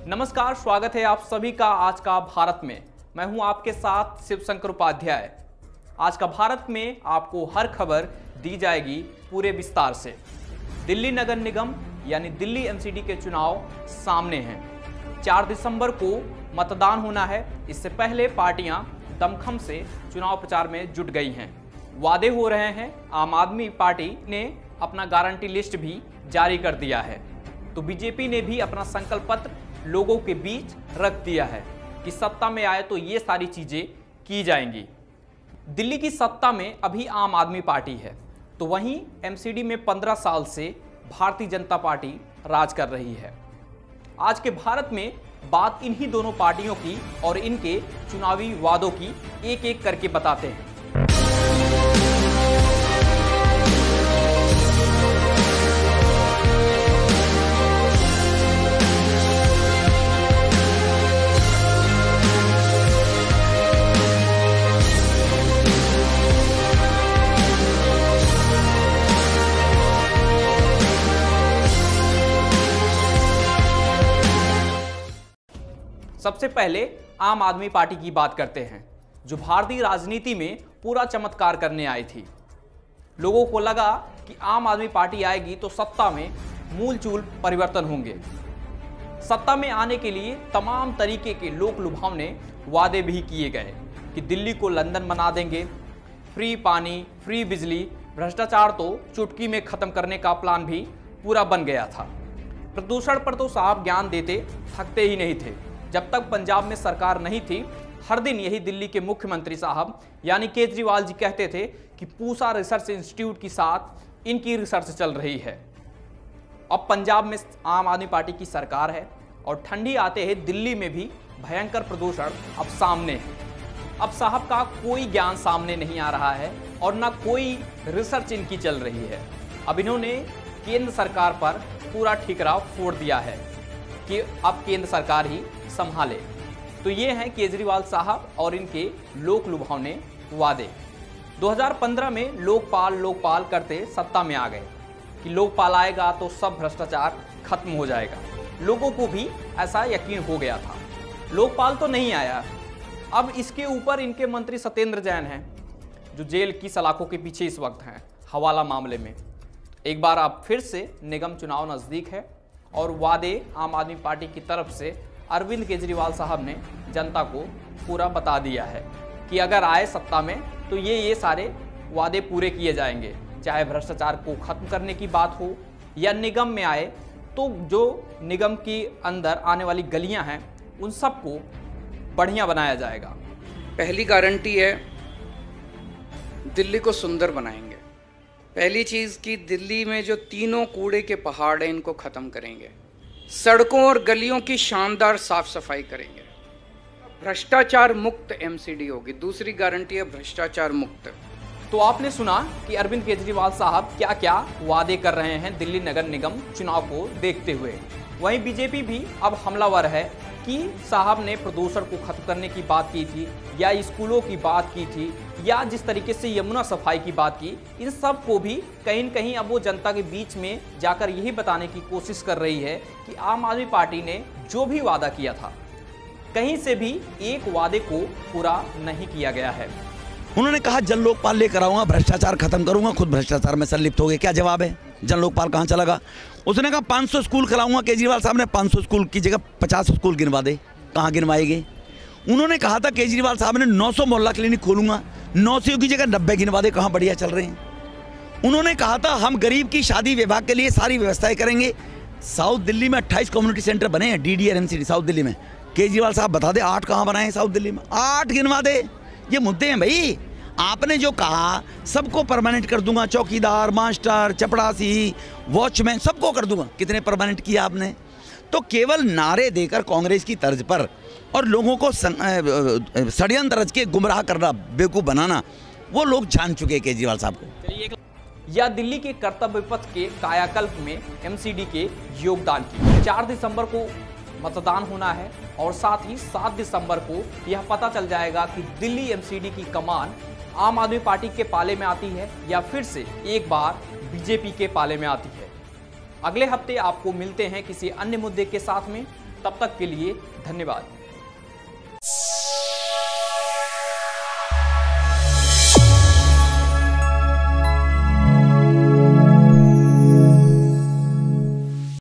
नमस्कार, स्वागत है आप सभी का आज का भारत में। मैं हूं आपके साथ शिवशंकर उपाध्याय। आज का भारत में आपको हर खबर दी जाएगी पूरे विस्तार से। दिल्ली नगर निगम यानी दिल्ली एमसीडी के चुनाव सामने हैं। 4 दिसंबर को मतदान होना है। इससे पहले पार्टियां दमखम से चुनाव प्रचार में जुट गई हैं। वादे हो रहे हैं। आम आदमी पार्टी ने अपना गारंटी लिस्ट भी जारी कर दिया है, तो बीजेपी ने भी अपना संकल्प पत्र लोगों के बीच रख दिया है कि सत्ता में आए तो ये सारी चीजें की जाएंगी। दिल्ली की सत्ता में अभी आम आदमी पार्टी है, तो वहीं एमसीडी में 15 साल से भारतीय जनता पार्टी राज कर रही है। आज के भारत में बात इन्हीं दोनों पार्टियों की और इनके चुनावी वादों की एक एक करके बताते हैं। सबसे पहले आम आदमी पार्टी की बात करते हैं, जो भारतीय राजनीति में पूरा चमत्कार करने आई थी। लोगों को लगा कि आम आदमी पार्टी आएगी तो सत्ता में मूलचूल परिवर्तन होंगे। सत्ता में आने के लिए तमाम तरीके के लोक लुभावने वादे भी किए गए कि दिल्ली को लंदन बना देंगे, फ्री पानी, फ्री बिजली, भ्रष्टाचार तो चुटकी में खत्म करने का प्लान भी पूरा बन गया था। प्रदूषण पर तो साहब ज्ञान देते थकते ही नहीं थे। जब तक पंजाब में सरकार नहीं थी, हर दिन यही दिल्ली के मुख्यमंत्री साहब यानी केजरीवाल जी कहते थे कि पूसा रिसर्च इंस्टीट्यूट के साथ इनकी रिसर्च चल रही है। अब पंजाब में आम आदमी पार्टी की सरकार है और ठंडी आते ही दिल्ली में भी भयंकर प्रदूषण अब सामने है। अब साहब का कोई ज्ञान सामने नहीं आ रहा है और ना कोई रिसर्च इनकी चल रही है। अब इन्होंने केंद्र सरकार पर पूरा ठिकरा फोड़ दिया है कि अब केंद्र सरकार ही संभाले। तो ये हैं केजरीवाल साहब और इनके लोक लुभावने वादे। 2015 में लोकपाल करते सत्ता में आ गए कि लोकपाल आएगा तो सब भ्रष्टाचार खत्म हो जाएगा। लोगों को भी ऐसा यकीन हो गया था। लोकपाल तो नहीं आया। अब इसके ऊपर इनके मंत्री सत्येंद्र जैन हैं, जो जेल की सलाखों के पीछे इस वक्त हैं हवाला मामले में। एक बार अब फिर से निगम चुनाव नजदीक है और वादे आम आदमी पार्टी की तरफ से अरविंद केजरीवाल साहब ने जनता को पूरा बता दिया है कि अगर आए सत्ता में तो ये सारे वादे पूरे किए जाएंगे। चाहे भ्रष्टाचार को खत्म करने की बात हो या निगम में आए तो जो निगम की अंदर आने वाली गलियां हैं उन सबको बढ़िया बनाया जाएगा। पहली गारंटी है दिल्ली को सुंदर बनाएंगे। पहली चीज़ कि दिल्ली में जो तीनों कूड़े के पहाड़ हैं इनको ख़त्म करेंगे। सड़कों और गलियों की शानदार साफ सफाई करेंगे। भ्रष्टाचार मुक्त एमसीडी होगी। दूसरी गारंटी है भ्रष्टाचार मुक्त। तो आपने सुना कि अरविंद केजरीवाल साहब क्या क्या वादे कर रहे हैं दिल्ली नगर निगम चुनाव को देखते हुए। वहीं बीजेपी भी अब हमलावर है कि साहब ने प्रदूषण को खत्म करने की बात की थी या स्कूलों की बात की थी या जिस तरीके से यमुना सफाई की बात की, इन सब को भी कहीं न कहीं अब वो जनता के बीच में जाकर यही बताने की कोशिश कर रही है कि आम आदमी पार्टी ने जो भी वादा किया था कहीं से भी एक वादे को पूरा नहीं किया गया है। उन्होंने कहा जन लोकपाल लेकर आऊंगा, भ्रष्टाचार खत्म करूंगा, खुद भ्रष्टाचार में संलिप्त हो गए। क्या जवाब है? जन लोकपाल कहां चला गया? उसने कहा 500 स्कूल कराऊंगा। केजरीवाल साहब ने 500 स्कूल की जगह 50 स्कूल गिनवा दे। कहां गिनवाएंगे? उन्होंने कहा था केजरीवाल साहब ने 900 मोहल्ला क्लिनिक खोलूंगा, 900 की जगह 90 गिनवा दे। कहां बढ़िया चल रहे हैं? उन्होंने कहा था हम गरीब की शादी विवाह के लिए सारी व्यवस्थाएं करेंगे। साउथ दिल्ली में 28 कम्युनिटी सेंटर बने हैं, DDR MCD साउथ दिल्ली में। केजरीवाल साहब बता दे 8 कहां बनाए हैं साउथ दिल्ली में? 8 गिनवा दे। ये मुद्दे हैं भाई। आपने जो कहा सबको परमानेंट कर दूंगा, चौकीदार, मास्टर, चपड़ासी, वॉचमैन सबको कर दूंगा। कितने परमानेंट किया आपने? तो केवल नारे देकर कांग्रेस की तर्ज पर और लोगों को षड्यंत्र रच के गुमराह करना, बेवकूफ़ बनाना, वो लोग जान चुके हैं केजरीवाल साहब को। या दिल्ली के कर्तव्य पथ के कायाकल्प में एमसीडी के योगदान की। 4 दिसंबर को मतदान होना है और साथ ही 7 दिसंबर को यह पता चल जाएगा कि दिल्ली एमसीडी की कमान आम आदमी पार्टी के पाले में आती है या फिर से एक बार बीजेपी के पाले में आती है। अगले हफ्ते आपको मिलते हैं किसी अन्य मुद्दे के साथ में। तब तक के लिए धन्यवाद।